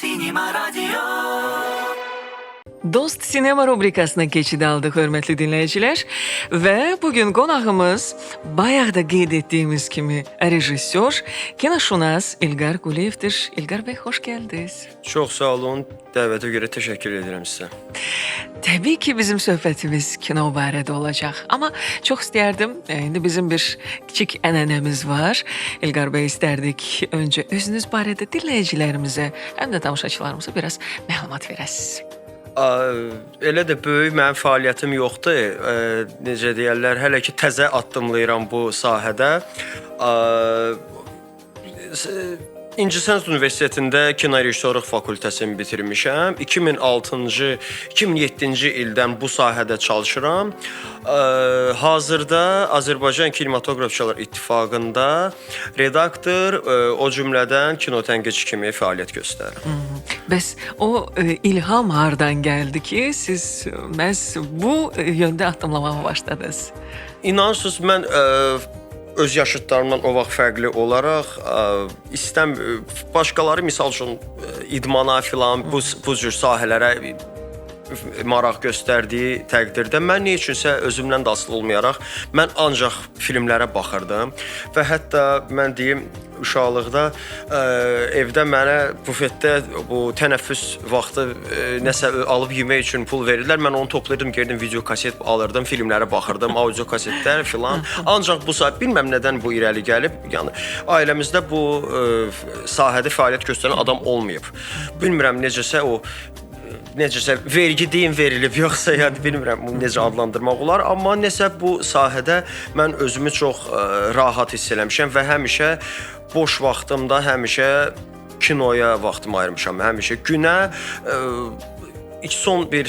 Sinema Radyo. Dost Sinema rubrikasına geçid aldık hörmətli dinləyicilər və bugün qonağımız bayaq da qeyd etdiyimiz kimi rejissor, kinoşünas İlqar Quliyevdir. İlqar bəy, xoş gəldiniz. Çox sağ olun. Dəvətə görə təşəkkür edirəm sizə. Təbii ki, bizim söhbətimiz kino barədə olacaq. Amma çox istərdim, indi bizim bir kiçik ənənəmiz var. İlqar bəy, istərdik öncə özünüz barədə dinləyicilərimizə, həm də tamaşaçılarımıza biraz məlumat verəsiniz. Elə də böyük mənim fəaliyyətim yoxdur. Necə deyirlər, hələ ki təzə addımlayıram bu sahədə. İncəsənət Universitetində kino rejissorluq fakültəsini bitirmişəm. 2007-ci ildən bu sahədə çalışıram. Hazırda Azərbaycan Kinematografçılar İttifaqında redaktor, o cümlədən kino tənqidçi kimi fəaliyyət göstərirəm. Bəs o ilham hardan gəldi ki, siz məhz bu yöndə addımlamağa başladınız? İnanırsınız, mən öz yaşıdlarımdan o vaxt fərqli olaraq başqaları misal üçün idmana filan bu cür sahələrə maraq göstərdiyi təqdirdə mən nə üçünsə özümdən də asılı olmayaraq mən ancaq filmlərə baxırdım və hətta mən deyim uşaqlıqda evdə mənə bufetdə bu tənəffüs vaxtı nəsə alıb yemək üçün pul verirlər. Mən onu toplayırdım, gəlirdim video kaset alırdım, filmlərə baxırdım, audio kasetlər filan. Ancaq bu saat bilməm nədən bu irəli gəlib. Yəni ailəmizdə bu sahədə fəaliyyət göstərən adam olmayıb. Bilmirəm necəsə vergi deyin verilib yoxsa yəni bilmirəm necə adlandırmaq olar, amma nəsə bu sahədə mən özümü çox rahat hiss eləmişəm və həmişə boş vaxtımda həmişə kinoya vaxtımı ayırmışam. Həmişə günə son bir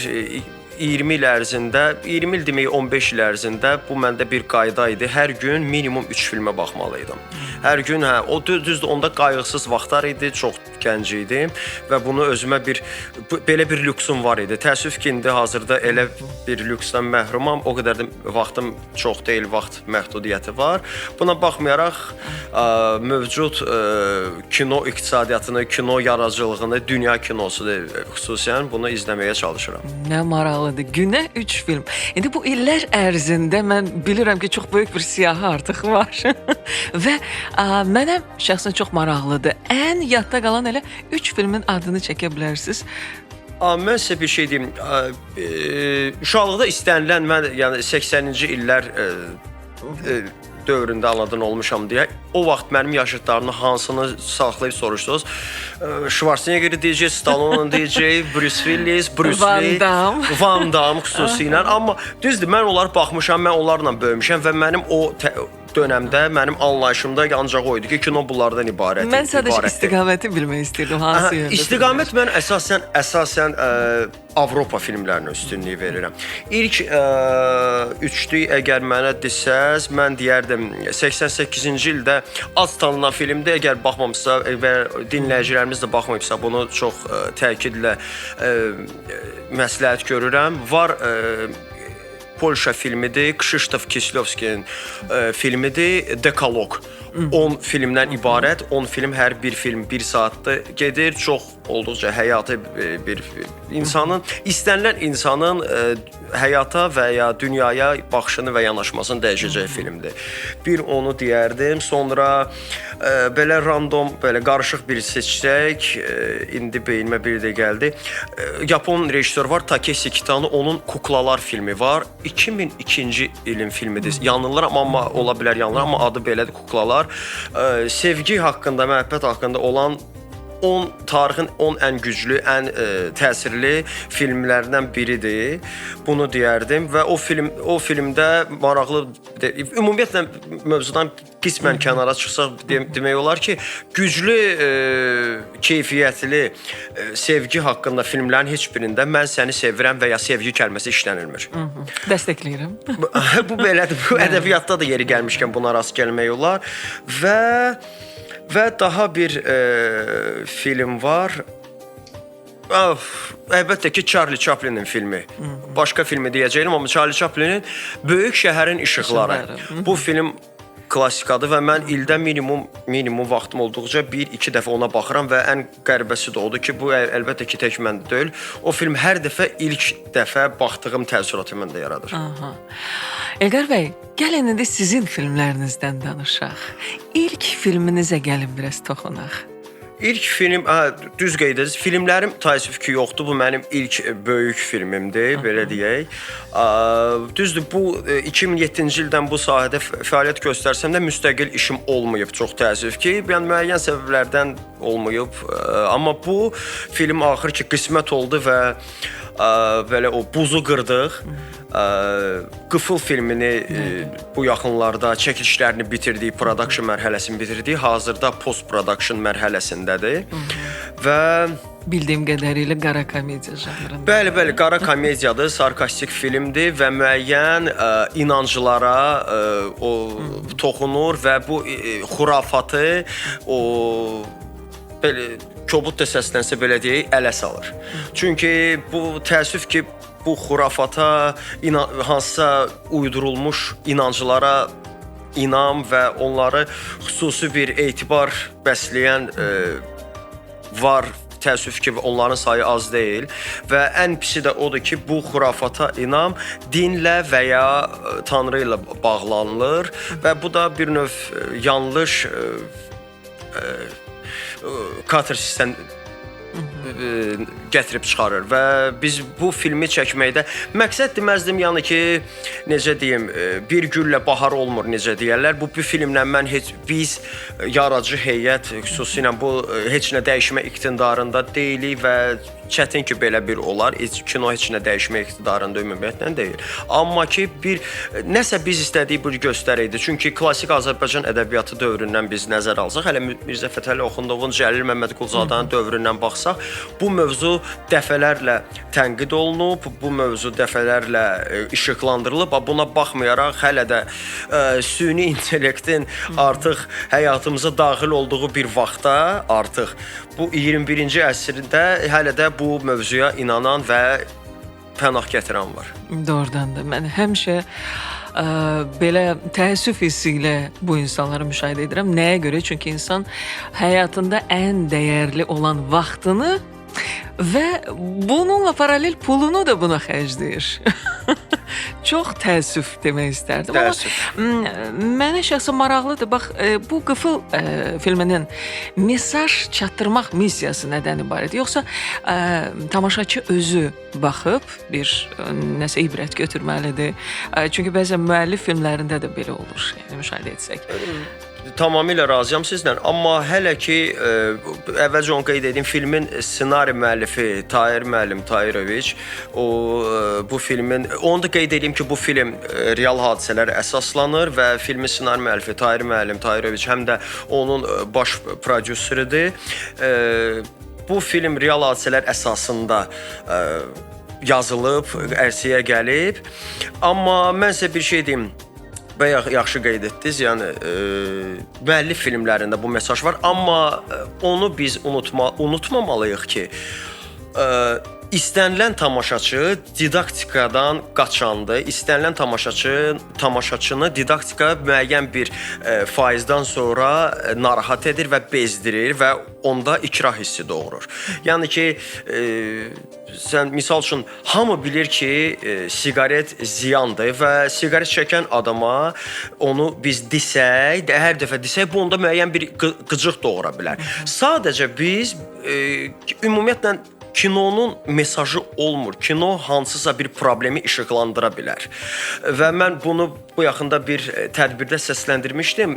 20 il ərzində, 20 il demək 15 il ərzində bu məndə bir qayda idi. Hər gün minimum 3 filmə baxmalıydım. Hər gün, o düzdür, onda qayğısız vaxtlar idi, çox gənc idim və bunu özümə belə bir lüksum var idi. Təəssüf ki, indi hazırda elə bir lüksdən məhrumam, o qədər də vaxtım çox deyil, vaxt məhdudiyyəti var. Buna baxmayaraq mövcud kino iqtisadiyyatını, kino yaradıcılığını, dünya kinosu xüsusən bunu izləməyə çalışıram. Nə maraqlıdır. Günə 3 film. İndi bu illər ərzində mən bilirəm ki, çox böyük bir siyahı artıq var. Və mənə şəxsən çox maraqlıdır. Ən yadda qalan elə 3 filmin adını çəkə bilərsiniz. Mən sizə bir şey deyim. Uşaqlıqda istənilən, mən yəni 80-ci illər dövründə anadan olmuşam deyə, o vaxt mənim yaşıdlarımın hansını saxlayıb soruşdunuz? Schwarzenegger deyəcək, Stallone deyəcək, Bruce Willis, Bruce Lee, Van Damme xüsusilə. Amma düzdür, mən onlara baxmışam, mən onlarla böyümüşəm və mənim o dönəmdə mənim anlayışımda ancaq o idi ki, kino bunlardan ibarətdir. Mən sadəcə istiqaməti bilmək istəyirdim, hansı yöndə? İstiqamət mən əsasən Avropa filmlərinə üstünlük verirəm. İlk üçlük əgər mənə desəz, mən deyərdim 88-ci ildə az tanınan filmdə, əgər baxmamısa və dinləyicilərimiz də baxmayıbsa, bunu çox təkidlə məsləhət görürəm. Var Polşa filmidir, Krzysztof Kieślowski'nin filmidir, Dekalog. 10 filmdən ibarət, 10 film, hər bir film 1 saatda gedir. Çox olduqca həyatı bir insanın, istənilən insanın həyata və ya dünyaya baxışını və yanaşmasını dəyişəcək filmdir. Bir onu deyərdim. Sonra belə random, belə qarışıq bir seçsək, indi beynimə bir də gəldi. Yapon rejissor var, Takeshi Kitano, onun Kuklalar filmi var. 2002-ci ilin filmidir. Yanılıram, amma ola bilər yanılıram, amma adı belədir, Kuklalar. Sevgi haqqında, məhəbbət haqqında olan tarixin 10 ən güclü, ən təsirli filmlərindən biridir. Bunu deyərdim və o filmdə maraqlı, ümumiyyətlə mövzudan qismən kənara çıxsaq demək olar ki, güclü, keyfiyyətli sevgi haqqında filmlərin heç birində mən səni sevirəm və ya sevgi kəlməsi işlənilmir. Dəstəkləyirəm. Bu belədir. Bu ədəbiyyatda da yeri gəlmişkən buna rast gəlmək olar və daha bir film var. Əlbəttə ki, Charlie Chaplin'in filmi. Başqa filmi deyəcəyim, amma Charlie Chaplin'in Böyük Şəhərin İşıqları. Bu film klassikadır və mən ildə minimum vaxtım olduqca 1-2 dəfə ona baxıram və ən qəribəsi də odur ki, bu əlbəttə ki, tək məndə deyil. O film hər dəfə ilk dəfə baxdığım təəssüratı məndə yaradır. Aha. Elqar bəy, gəlin indi sizin filmlərinizdən danışaq. İlk filminizə gəlin biraz toxunaq. İlk film, düz qeyd edirsiniz, filmlərim təəssüf ki, yoxdur. Bu mənim ilk böyük filmimdir, belə deyək. Düzdür, bu 2007-ci ildən bu sahədə fəaliyyət göstərsəm də müstəqil işim olmayıb, çox təəssüf ki. Yəni müəyyən səbəblərdən olmayıb. Amma bu film axır ki, qismət oldu və belə o buzu qırdıq. Qıfıl filmini bu yaxınlarda çəkilişlərini bitirdik, production mərhələsini bitirdik. Hazırda post-production mərhələsindədir. Və bildiyim qədərilə qara komediya janrında. Bəli, qara komediyadır, sarkastik filmdir və müəyyən inanclara o toxunur və bu xurafatı o belə kobud da səslənsə belə deyək, ələ salır. Çünki bu təəssüf ki, bu xurafata, hansısa uydurulmuş inanclara inam və onları xüsusi bir etibar bəsləyən var. Təəssüf ki, onların sayı az deyil və ən pisi də odur ki, bu xurafata inam dinlə və ya Tanrı ilə bağlanılır və bu da bir növ yanlış katarsisdən gətirib çıxarır və biz bu filmi çəkməkdə məqsəd deməzdim, yəni ki, necə deyim, bir güllə bahar olmur, necə deyərlər. Bu filmlə biz yaradıcı heyət, xüsusilə bu heç nə dəyişmə iqtidarında deyilik və çətin ki, belə bir olar. Kino heç nə dəyişmə iqtidarında ümumiyyətlə deyil. Amma ki, nəsə biz istədik bir göstərəydi. Çünki klassik Azərbaycan ədəbiyyatı dövründən biz nəzər alsaq, hələ Mirzə Fətəli Oxundovun, Cəlil Məmmədquluzadanın dövründən baxsaq, bu mövzu dəfələrlə tənqid olunub, bu mövzu dəfələrlə işıqlandırılıb. Buna baxmayaraq hələ də süni intellektin artıq həyatımıza daxil olduğu bir vaxtda, artıq bu 21-ci əsrdə hələ də bu mövzuya inanan və pənah gətirən var. Doğrudan da mən həmişə belə təəssüf hissi ilə bu insanları müşahidə edirəm. Nəyə görə? Çünki insan həyatında ən dəyərli olan vaxtını və bununla paralel pulunu da buna xərcləyir. Çox təəssüf demək istərdim. Təəssüf. Amma mənə şəxsən maraqlıdır. Bax, bu Qıfıl filminin mesaj çatdırmaq missiyası nədən ibarət? Yoxsa tamaşaçı özü baxıb bir nəsə ibrət götürməlidir? Çünki bəzən müəllif filmlərində də belə olur, yəni müşahidə etsək. Tamamilə razıyam sizlə, amma hələ ki, əvvəlcə onu qeyd edeyim, filmin ssenari müəllifi Tahir müəllim Tahiroviç, bu filmin, onu da qeyd edeyim ki, bu film real hadisələrə əsaslanır və filmin ssenari müəllifi Tahir müəllim Tahiroviç həm də onun baş prodüseridir. Bu film real hadisələr əsasında yazılıb, ərsəyə gəlib, amma mən sizə bir şey deyim, və yaxşı qeyd etdiniz, yəni müəllif filmlərində bu mesaj var, amma onu biz unutmamalıyıq ki, İstənilən tamaşaçı didaktikadan qaçandır. İstənilən tamaşaçını didaktika müəyyən bir faizdən sonra narahat edir və bezdirir və onda ikrah hissi doğurur. Yəni ki, sən misal üçün hamı bilir ki, siqaret ziyandır və siqaret çəkən adama onu biz desək, hər dəfə desək, bu onda müəyyən bir qıcıq doğura bilər. Sadəcə biz ümumiyyətlə kinonun mesajı olmur. Kino hansısa bir problemi işıqlandıra bilər. Və mən bunu bu yaxında bir tədbirdə səsləndirmişdim.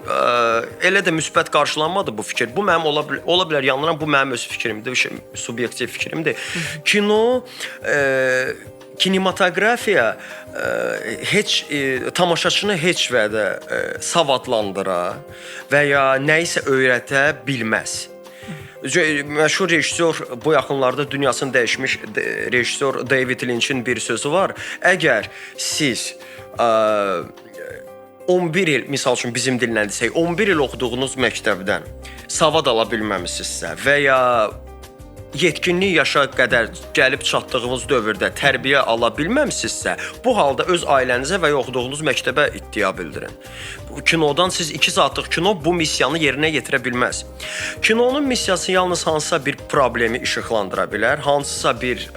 Elə də müsbət qarşılanmadı bu fikir. Bu mənim ola bilər yanılıram, bu mənim öz fikrimdir, subyektiv fikrimdir. Kino kinematografiya heç tamaşaçını heç vədə savadlandıra və ya nəyisə öyrədə bilməz. Məşhur rejissor, bu yaxınlarda dünyasını dəyişmiş rejissor David Lynch'in bir sözü var. Əgər siz 11 il, misal üçün bizim dillə desək, 11 il oxuduğunuz məktəbdən savad ala bilməmisinizsə və ya yetkinlik yaşa qədər gəlib çatdığınız dövrdə tərbiyə ala bilməmisinizsə, bu halda öz ailənizə və ya oxuduğunuz məktəbə iddia bildirin. Kinodan siz 2 saatlıq kino bu missiyanı yerinə yetirə bilməz. Kinonun missiyası yalnız hansısa bir problemi işıqlandıra bilər, hansısa bir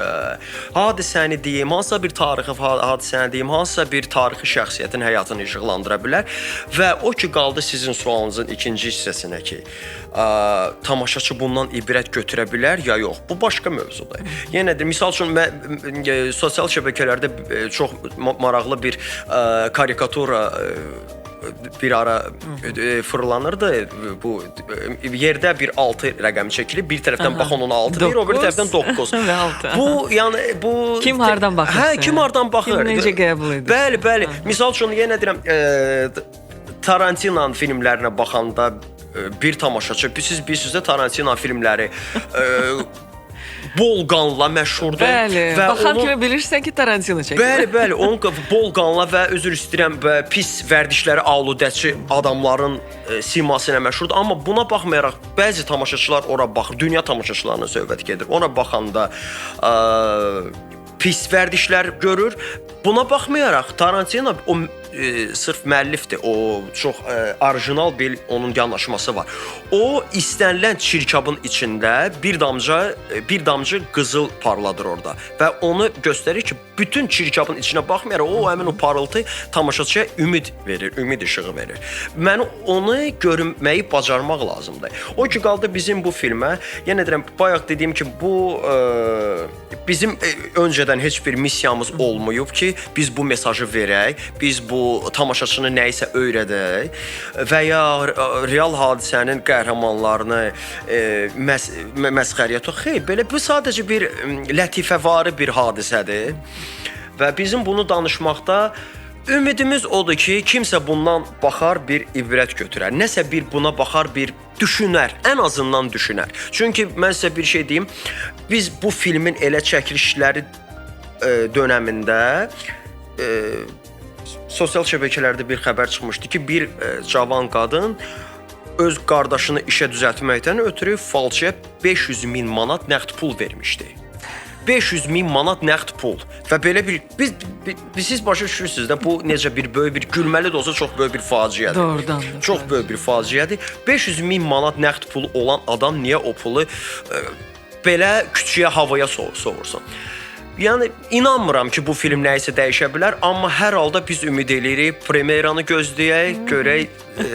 hadisəni deyim, hansısa bir tarixi hadisəni deyim, hansısa bir tarixi şəxsiyyətin həyatını işıqlandıra bilər və o ki qaldı sizin sualınızın ikinci hissəsinə ki, tamaşaçı bundan ibrət götürə bilər ya yox. Bu başqa mövzudur. Yenə də misal üçün sosial şəbəkələrdə çox maraqlı bir karikatura bir ara fırlanırdı. Bu yerdə bir 6 rəqəmi çəkilib, bir tərəfdən bax onun 6 deyir, o bir tərəfdən 9. Və 6. Bu yəni bu kim hardan baxır? Hə, kim hardan baxır? Kim necə qəbul edir? Bəli, bəli. Misal üçün yenə deyirəm, Tarantina'nın filmlərinə baxanda bir tamaşaçı, siz bilirsiniz də Tarantino filmləri bol qanla məşhurdur. Bəli, və baxan kimi bilirsən ki, Tarantino çəkir. Bəli, bəli, onun bol qanla və üzr istəyirəm, pis vərdişləri aludəçi adamların siması ilə məşhurdur. Amma buna baxmayaraq bəzi tamaşaçılar ora baxır, dünya tamaşaçılarına söhbət gedir. Ona baxanda pis vərdişlər görür. Buna baxmayaraq Tarantino o sırf müəllifdir. O çox orijinal bir onun yanaşması var. O istənilən çirkabın içində bir damcı qızıl parladır orada və onu göstərir ki, bütün çirkabın içinə baxmayaraq o həmin o parıltı tamaşaçıya ümid verir, ümid işığı verir. Mən onu görməyi bacarmaq lazımdır. O ki qaldı bizim bu filmə, yenə deyirəm, bayaq dediyim ki, bu bizim öncədən heç bir missiyamız olmayıb ki, biz bu mesajı verək, biz bu tamaşaçını nəyisə öyrədək və ya real hadisənin qəhrəmanlarını məsxəriyə tutaq. Xeyr, belə bu sadəcə bir lətifəvari bir hadisədir və bizim bunu danışmaqda ümidimiz odur ki, kimsə bundan baxar, bir ibrət götürər. Nəsə bir buna baxar, bir düşünər, ən azından düşünər. Çünki mən sizə bir şey deyim, biz bu filmin elə çəkilişləri dönəmində sosial şəbəkələrdə bir xəbər çıxmışdı ki, bir cavan qadın öz qardaşını işə düzəltməkdən ötürü falçıya 500.000 manat nəqd pul vermişdi. 500.000 manat nəqd pul və belə bir siz başa düşürsünüz də bu necə bir böyük bir gülməli də olsa çox böyük bir faciədir. Doğrudan. Çox böyük bir faciədir. 500.000 manat nəqd pulu olan adam niyə o pulu belə küçüyə, havaya sovursun? Yəni inanmıram ki, bu film nəyisə dəyişə bilər, amma hər halda biz ümid edirik, premyeranı gözləyək, görək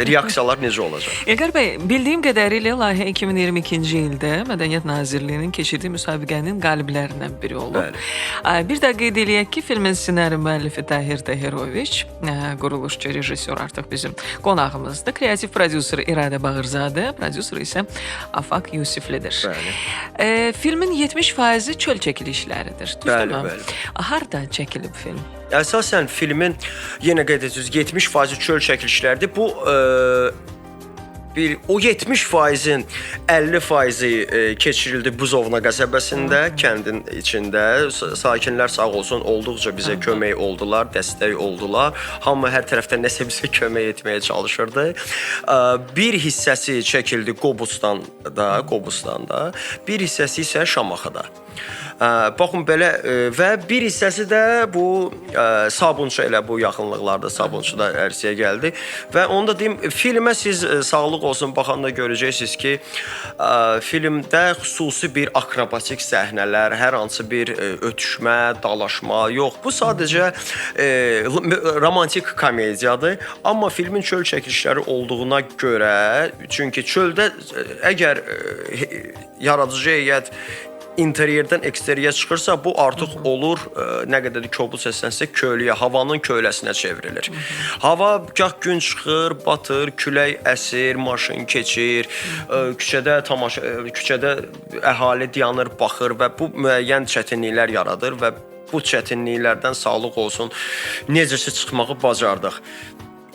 reaksiyalar necə olacaq. İlqar bəy, bildiyim qədərilə layihə 2022-ci ildə Mədəniyyət Nazirliyinin keçirdiyi müsabiqənin qaliblərindən biri olub. Bəli. Bir də qeyd eləyək ki, filmin ssenari müəllifi Tahir Tahiroviç, quruluşçu, rejissor artıq bizim qonağımızdır. Kreativ prodüser İradə Bağırzadə, prodüser isə Afaq Yusiflidir. Bəli. Filmin 70% çöl çəkilişləridir. Bəli, bəli. Harda çəkilib film? Əsasən filmin yenə qeyd edirsiniz 70% çöl çəkilişləridir. Bu o 70%-in 50%-i keçirildi Buzovna qəsəbəsində, kəndin içində. Sakinlər sağ olsun olduqca bizə kömək oldular, dəstək oldular. Hamı hər tərəfdən nəsə bizə kömək etməyə çalışırdı. Bir hissəsi çəkildi Qobustanda, bir hissəsi isə Şamaxıda. Baxın belə və bir hissəsi də bu Sabunçu elə bu yaxınlıqlarda Sabunçuda ərsəyə gəldi və onu da deyim, filmə siz sağlıq olsun baxanda görəcəksiniz ki, filmdə xüsusi bir akrobatik səhnələr, hər hansı bir ötüşmə, dalaşma yox. Bu sadəcə romantik komediyadır, amma filmin çöl çəkilişləri olduğuna görə, çünki çöldə əgər yaradıcı heyət interyerdən eksteriyə çıxırsa, bu artıq olur, nə qədər kobud səslənsə köləyə, havanın köləsinə çevrilir. Hava gah gün çıxır, batır, külək əsir, maşın keçir, küçədə əhali dayanır, baxır və bu müəyyən çətinliklər yaradır və bu çətinliklərdən sağlıq olsun necəsə çıxmağı bacardıq.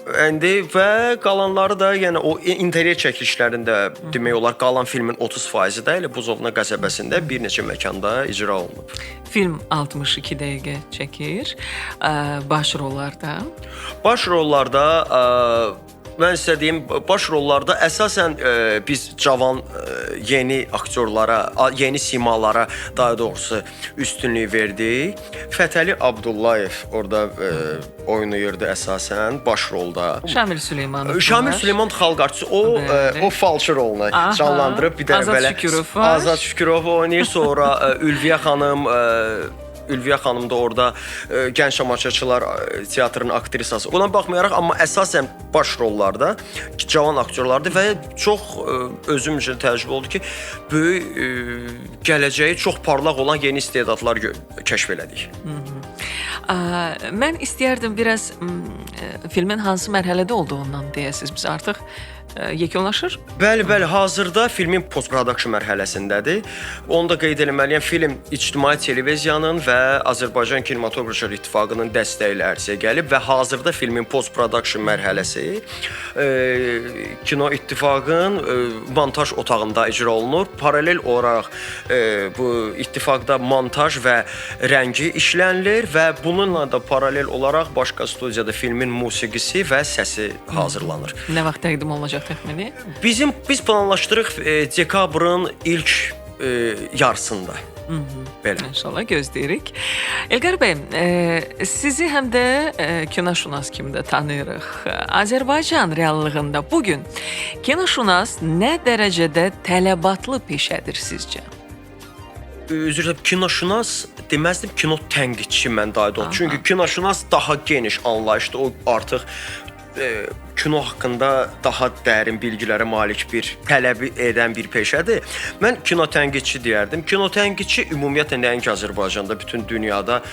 Və qalanları da, yəni o interyer çəkilişlərində demək olar, qalan filmin 30%-i də elə Buzovna qəsəbəsində bir neçə məkanda icra olunub. Film 62 dəqiqə çəkir. Baş rollarda? Baş rollarda mən sizə deyim, baş rollarda əsasən biz cavan yeni aktyorlara, yeni simalara daha doğrusu üstünlük verdik. Fətəli Abdullayev orada oynayırdı əsasən baş rolda. Şamil Süleymanov. Şamil Süleymanov xalq artisti. O falçı rolunu canlandırıb. Bir də Azad Şükürov oynayır. Sonra Ülviyə xanım da orada Gənc Tamaşaçılar teatrının aktrisası. Ona baxmayaraq, amma əsasən baş rollarda cavan aktyorlardır və çox özüm üçün təcrübə oldu ki, böyük gələcəyi çox parlaq olan yeni istedadlar kəşf elədik. Mən istəyərdim biraz filmin hansı mərhələdə olduğundan deyəsiniz. Biz artıq yekunlaşır. Bəli, hazırda filmin post-production mərhələsindədir. Onu da qeyd etməliyəm, film İctimai Televiziyanın və Azərbaycan Kinematografçılar İttifaqının dəstəyi ilə ərsəyə gəlib və hazırda filmin post-production mərhələsi Kino İttifaqın montaj otağında icra olunur. Paralel olaraq bu ittifaqda montaj və rəngi işlənilir və bununla da paralel olaraq başqa studiyada filmin musiqisi və səsi hazırlanır. Nə vaxt təqdim olacaq təxmini? Biz planlaşdırıq dekabrın ilk yarısında. Belə. İnşallah gözləyirik. Elqar bəy, sizi həm də kinoşünas kimi də tanıyırıq. Azərbaycan reallığında bugün kinoşünas nə dərəcədə tələbatlı peşədir sizcə? Üzr istəyirəm, kinoşünas deməzdim, kino tənqidçi mən daha doğrusu. Çünki kinoşünas daha geniş anlayışdır. O artıq kino haqqında daha dərin bilgilərə malik bir tələb edən bir peşədir. Mən kino tənqidçi deyərdim. Kino tənqidçi ümumiyyətlə nəinki Azərbaycanda, bütün dünyada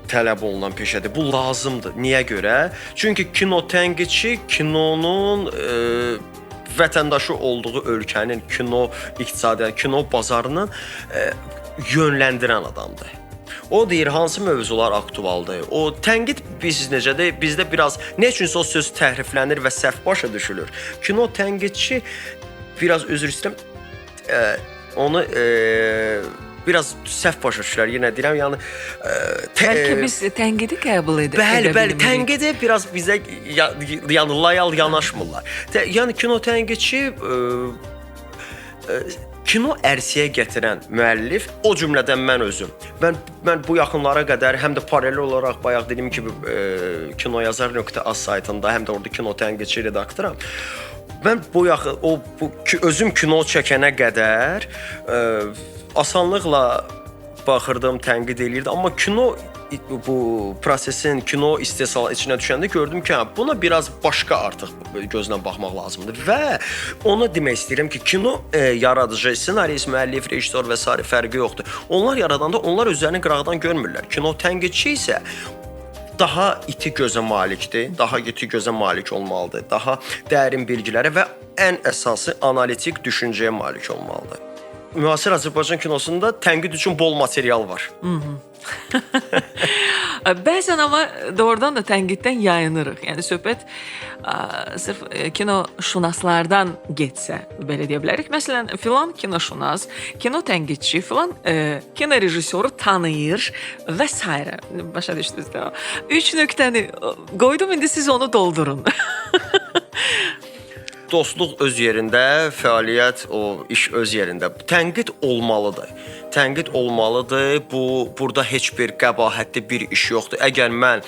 tələb olunan peşədir. Bu lazımdır. Niyə görə? Çünki kino tənqidçi kinonun vətəndaşı olduğu ölkənin kino iqtisadiyyatı, kino bazarının yönləndirən adamdır. O deyir hansı mövzular aktualdır. O tənqid biz necədir? Bizdə biraz nə üçünsə o söz təhriflənir və səhv başa düşülür. Kino tənqidçi biraz üzr istəyirəm, onu biraz səhv başa düşürlər. Yenə deyirəm, yəni bəlkə biz tənqidi qəbul edirik. Bəli, tənqidə biraz bizə layal yanaşmırlar. Yəni kino tənqidçi kino ərsəyə gətirən müəllif, o cümlədən mən özüm. Mən bu yaxınlara qədər həm də paralel olaraq bayaq dediyim kimi kinoyazar.az saytında, həm də orada kino tənqidçi redaktoram. Mən özüm kino çəkənə qədər asanlıqla baxırdım, tənqid eləyirdim, amma kino bu prosesin kino istehsalı içinə düşəndə gördüm ki, buna biraz başqa artıq gözlə baxmaq lazımdır və onu demək istəyirəm ki, kino yaradıcı, ssenarist, müəllif, rejissor və s. fərqi yoxdur. Onlar yaradanda onlar özlərini qıraqdan görmürlər. Kino tənqidçi isə daha iti gözə malikdir, daha iti gözə malik olmalıdır, daha dərin bilgilərə və ən əsası analitik düşüncəyə malik olmalıdır. Müasir Azərbaycan kinosunda tənqid üçün bol material var. Bəzən amma doğrudan da tənqiddən yayınırıq. Yəni söhbət sırf kinoşünaslardan getsə, belə deyə bilərik. Məsələn, filan kinoşünas, kino tənqidçi, filan kino rejissoru tanıyır və s. Başa düşdünüz də. 3 nöqtəni qoydum, indi siz onu doldurun. Dostluq öz yerində, fəaliyyət, o iş öz yerində. Tənqid olmalıdır. Tənqid olmalıdır. Burada heç bir qəbahətli bir iş yoxdur. Əgər mən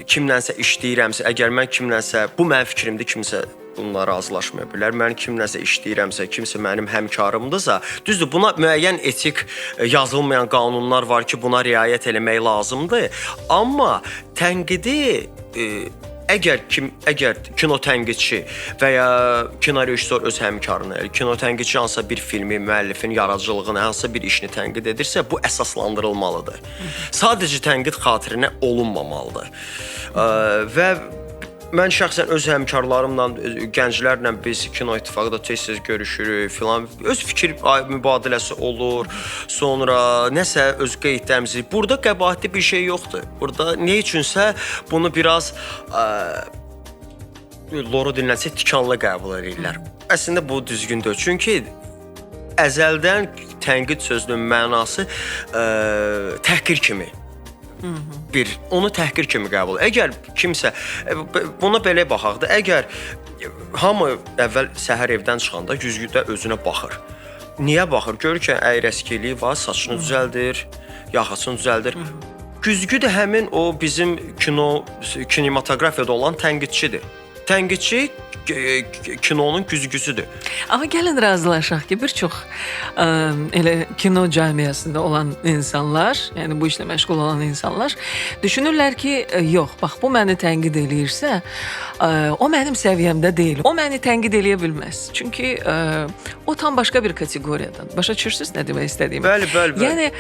kimlənsə işləyirəmsə, əgər mən kimlənsə, bu mənim fikrimdir, kimsə bununla razılaşmaya bilər. Mən kimləsə işləyirəmsə, kimsə mənim həmkarımdırsa, düzdür, buna müəyyən etik yazılmayan qanunlar var ki, buna riayət eləmək lazımdır. Amma tənqidi əgər kino tənqidçi və ya kino rejissor öz həmkarını, kino tənqidçi hansısa bir filmi, müəllifin yaradıcılığını, hansısa bir işini tənqid edirsə, bu əsaslandırılmalıdır. Sadəcə tənqid xatirinə olunmamalıdır. Və mən şəxsən öz həmkarlarımla, gənclərlə biz kino ittifaqda tez-tez görüşürük filan. Öz fikir mübadiləsi olur. Sonra nəsə öz qeydlərimizi. Burada qəbahətli bir şey yoxdur. Burada nə üçünsə bunu biraz loru dinlənsə tikanlı qəbul edirlər. Əslində bu düzgündür. Çünki əzəldən tənqid sözünün mənası təhqir kimi bir onu təhqir kimi qəbul. Əgər kimsə buna belə baxaq da, əgər hamı əvvəl səhər evdən çıxanda güzgüdə özünə baxır. Niyə baxır? Görür ki, əyləskiliyi var, saçını düzəldir, yaxasını düzəldir. Güzgü də həmin o bizim kinematografiyada olan tənqidçidir. Tənqidçi kinonun güzgüsüdür. Amma gəlin razılaşaq ki, bir çox elə kino cəmiyyəsində olan insanlar, yəni bu işlə məşğul olan insanlar düşünürlər ki, yox, bax bu məni tənqid eləyirsə, o mənim səviyyəmdə deyil. O məni tənqid eləyə bilməz. Çünki o tam başqa bir kateqoriyadan. Başa düşürsüz nə demək istədiyimi? Bəli. Yəni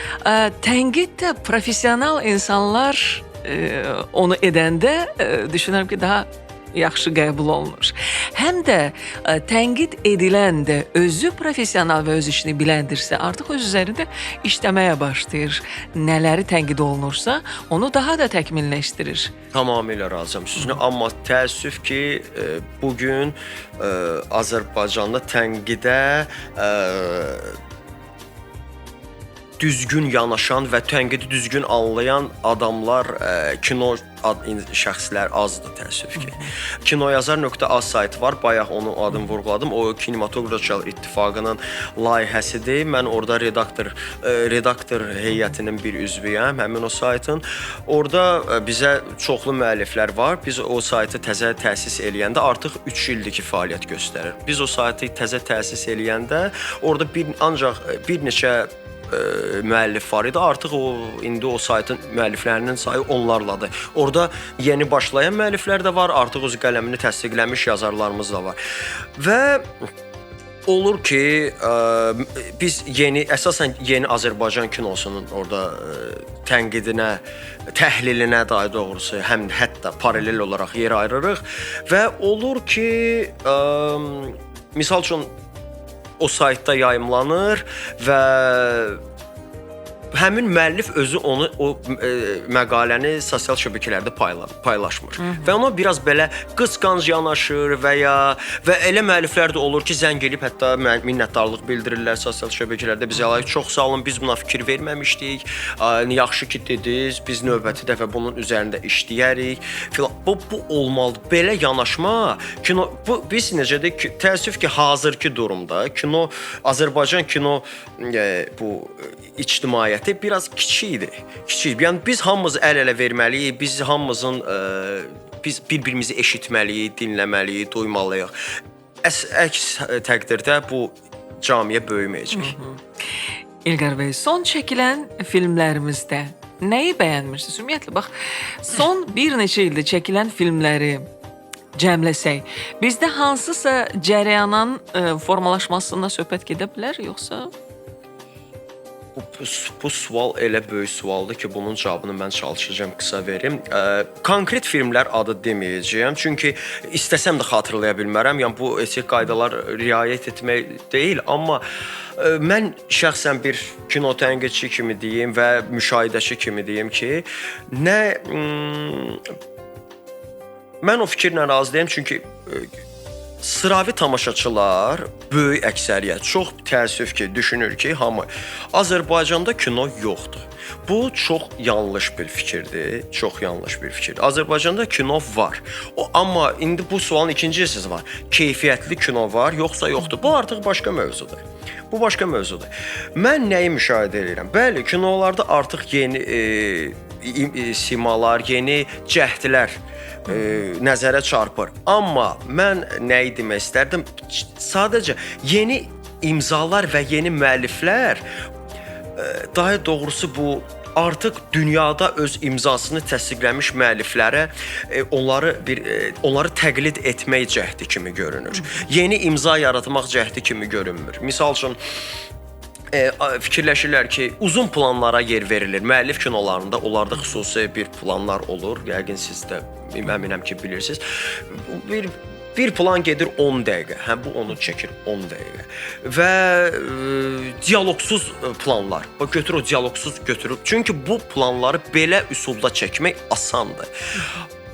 tənqid də professional insanlar onu edəndə düşünürəm ki, daha yaxşı qəbul olunur. Həm də tənqid edilən də özü professional və öz işini biləndirsə, artıq öz üzərində işləməyə başlayır. Nələri tənqid olunursa, onu daha da təkmilləşdirir. Tamamilə razıyam sizinlə, amma təəssüf ki, bugün Azərbaycanda tənqidə düzgün yanaşan və tənqidi düzgün anlayan adamlar, kino şəxslər azdır təəssüf ki. Kinoyazar.az saytı var, bayaq onun adını vurğuladım. O Kinematografçılar İttifaqının layihəsidir. Mən orada redaktor heyətinin bir üzvüyəm, həmin o saytın. Orada bizə çoxlu müəlliflər var. Biz o saytı təzə təsis eləyəndə artıq 3 ildir ki, fəaliyyət göstərir. Biz o saytı təzə təsis eləyəndə orada ancaq bir neçə müəllif var idi. Artıq indi o saytın müəlliflərinin sayı onlarladır. Orada yeni başlayan müəlliflər də var, artıq öz qələmini təsdiqləmiş yazarlarımız da var. Və olur ki, biz əsasən yeni Azərbaycan kinosunun orada tənqidinə, təhlilinə daha doğrusu hətta paralel olaraq yer ayırırıq və olur ki, misal üçün o saytda yayımlanır və həmin müəllif özü o məqaləni sosial şəbəkələrdə paylaşmır. Və ona biraz belə qısqanc yanaşır və elə müəlliflər də olur ki, zəng edib hətta minnətdarlıq bildirirlər sosial şəbəkələrdə. Bizə çox sağ olun, biz buna fikir verməmişdik. Yaxşı ki dediniz, biz növbəti dəfə bunun üzərində işləyərik. Bu olmalıdır. Belə yanaşma biz necədir ki, təəssüf ki, hazırki durumda Azərbaycan kino bu ictimaiyyəti biraz kiçikdir. Yəni biz hamımız əl-ələ verməliyik, biz bir-birimizi eşitməliyik, dinləməliyik, duymalıyıq. Əks təqdirdə bu camiyə böyüməyəcək. İlqar bəy, son çəkilən filmlərimizdə nəyi bəyənmirsiniz? Ümumiyyətlə, bax, son bir neçə ildə çəkilən filmləri cəmləsək, bizdə hansısa cərəyanın formalaşmasında söhbət gedə bilər, yoxsa? Bu sual elə böyük sualdır ki, bunun cavabını mən çalışacağam qısa verim. Konkret filmlər adı deməyəcəyəm, çünki istəsəm də xatırlaya bilmərəm. Yəni bu etik qaydalar riayət etmək deyil, amma mən şəxsən bir kino tənqidçi kimi deyim və müşahidəçi kimi deyim ki, mən o fikirlə razıyam, çünki sıravi tamaşaçılar, böyük əksəriyyət, çox təəssüf ki, düşünür ki, hamı Azərbaycanda kino yoxdur. Bu çox yanlış bir fikirdir, çox yanlış bir fikirdir. Azərbaycanda kino var. Amma indi bu sualın ikinci hissəsi var. Keyfiyyətli kino var, yoxsa yoxdur? Bu artıq başqa mövzudur. Bu başqa mövzudur. Mən nəyi müşahidə edirəm? Bəli, kinolarda artıq yeni simalar, yeni cəhdlər nəzərə çarpır. Amma mən nəyi demək istərdim? Sadəcə yeni imzalar və yeni müəlliflər, daha doğrusu bu artıq dünyada öz imzasını təsdiqləmiş müəlliflərə onları təqlid etmək cəhdi kimi görünür. Yeni imza yaratmaq cəhdi kimi görünmür. Misal üçün fikirləşirlər ki, uzun planlara yer verilir. Müəllif kinolarında onlarda xüsusi bir planlar olur. Yəqin siz də əminəm ki, bilirsiniz. Bir plan gedir 10 dəqiqə. Bu onu çəkir 10 dəqiqə. Və dialoqsuz planlar. Götür o dialoqsuz götürüb. Çünki bu planları belə üsulda çəkmək asandır.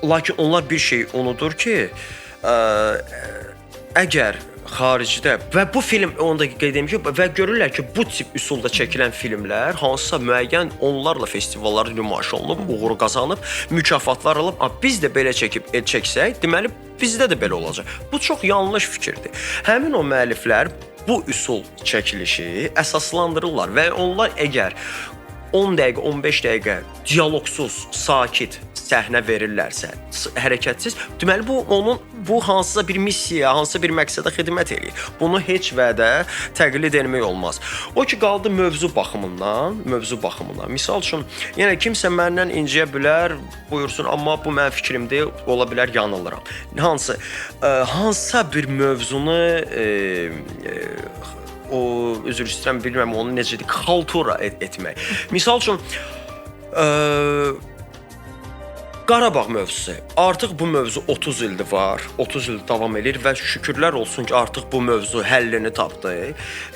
Lakin onlar bir şey unudur ki, əgər xaricdə və bu film onu da qeyd edim ki, və görürlər ki, bu tip üsulda çəkilən filmlər hansısa müəyyən onlarla festivallarda nümayiş olunub, uğur qazanıb, mükafatlar alıb, biz də belə çəksək, deməli bizdə də belə olacaq. Bu çox yanlış fikirdir. Həmin o müəlliflər bu üsul çəkilişi əsaslandırırlar və onlar əgər 10 dəqiqə, 15 dəqiqə dialoqsuz, sakit səhnə verirlərsə, hərəkətsiz, deməli bu hansısa bir missiyaya, hansısa bir məqsədə xidmət eləyir. Bunu heç vədə təqlid etmək olmaz. O ki qaldı mövzu baxımından. Misal üçün, yəni kimsə məndən inciyə bilər, buyursun, amma bu mənim fikrimdir, ola bilər yanılıram. Hansısa bir mövzunu o üzr istəyirəm, bilmirəm onu necədir, xaltura etmək. Misal üçün Qarabağ mövzusu. Artıq bu mövzu 30 ildir var, 30 il davam edir və şükürlər olsun ki, artıq bu mövzu həllini tapdı.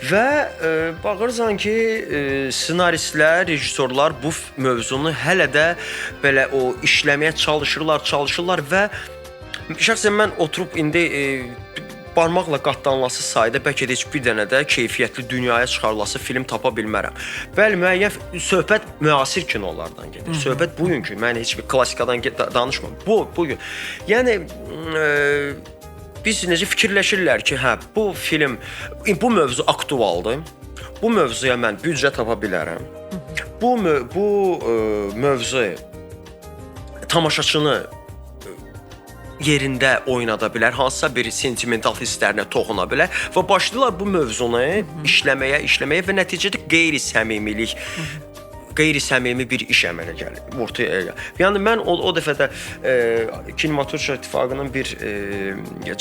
Və baxırsan ki, ssenaristlər, rejissorlar bu mövzunu hələ də belə o işləməyə çalışırlar və şəxsən mən oturub indi barmaqla qatlanılası sayda bəlkə də heç bir dənə də keyfiyyətli dünyaya çıxarılası film tapa bilmərəm. Bəli, müəyyən söhbət müasir kinolardan gedir. Söhbət bugünkü, mən heç bir klassikadan danışmıram. Bugün. Yəni biz necə fikirləşirlər ki, hə, bu film, bu mövzu aktualdır. Bu mövzuya mən büdcə tapa bilərəm. Bu mövzu tamaşaçını yerində oynada bilər, hansısa bir sentimental hisslərinə toxuna bilər və başlayırlar bu mövzunu işləməyə və nəticədə qeyri-səmimi bir iş əmələ gəlir. Ortaya. Yəni mən o dəfə də Kinematograf İttifaqının bir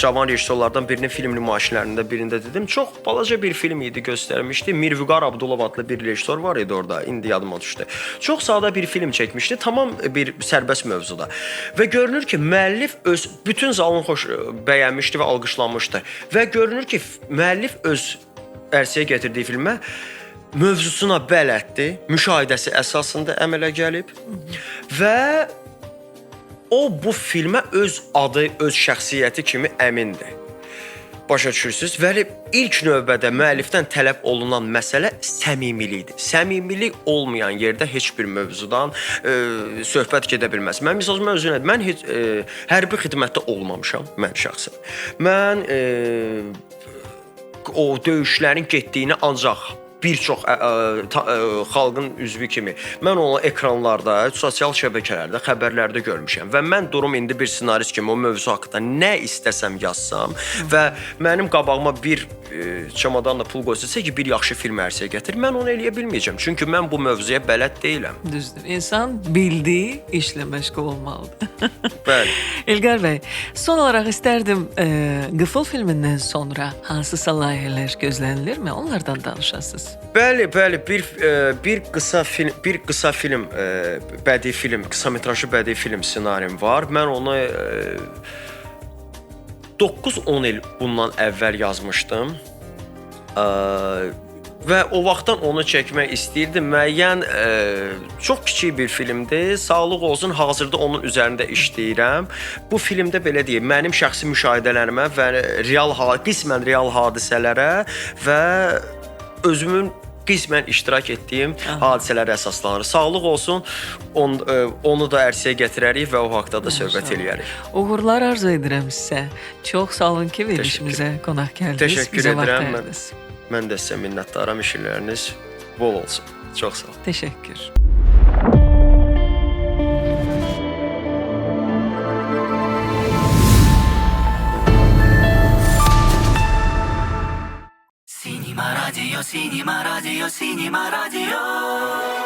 cavan rejissorlardan birinin film nümayişlərində birində dedim. Çox balaca bir film idi, göstərmişdi. Mirvüqar Abdulov adlı bir rejissor var idi orada. İndi yadıma düşdü. Çox sadə bir film çəkmişdi. Tamam bir sərbəst mövzuda. Və görünür ki, müəllif öz bütün zalını bəyənmişdi və alqışlanmışdı. Və görünür ki, müəllif öz ərsəyə gətirdiyi filmə mövzusuna bələddir, müşahidəsi əsasında əmələ gəlib və o bu filmə öz adı, öz şəxsiyyəti kimi əmindir. Başa düşürsünüz? Və ilk növbədə müəllifdən tələb olunan məsələ səmimilikdir. Səmimilik olmayan yerdə heç bir mövzudan söhbət gedə bilməz. Mən misal mövzu nədir? Mən heç hərbi xidmətdə olmamışam, mən şəxsən. Mən o döyüşlərin getdiyini ancaq bir çox xalqın üzvü kimi mən onu ekranlarda, sosial şəbəkələrdə, xəbərlərdə görmüşəm və mən durum indi bir ssenarist kimi o mövzu haqqında nə istəsəm yazsam və mənim qabağıma bir çamadanla pul qoysa ki, bir yaxşı film ərsəyə gətir, mən onu eləyə bilməyəcəm. Çünki mən bu mövzuya bələd deyiləm. Düzdür. İnsan bildiyi işlə məşğul olmalıdır. Bəli. İlqar bəy, son olaraq istərdim Qıfıl filmindən sonra hansısa layihələr gözlənilirmi? Onlardan danışasınız. Bəli, bir qısa film, bədii film, qısa metrajlı bədii film ssenarim var. Mən onu 9-10 il bundan əvvəl yazmışdım. Və o vaxtdan onu çəkmək istəyirdim. Müəyyən çox kiçik bir filmdir. Sağlıq olsun, hazırda onun üzərində işləyirəm. Bu filmdə belə deyim, mənim şəxsi müşahidələrimə və qismən real hadisələrə və özümün qismən iştirak etdiyim hadisələrə əsaslanır. Sağlıq olsun, onu da ərsəyə gətirərik və o haqda da söhbət eləyərik. Uğurlar arzu edirəm sizə. Çox sağ olun ki, verilişimizə qonaq gəldiniz. Təşəkkür edirəm. Mən də sizə minnətdaram, işləriniz bol olsun. Çox sağ olun. Təşəkkür. Cinema Radio, Cinema Radio, Cinema Radio.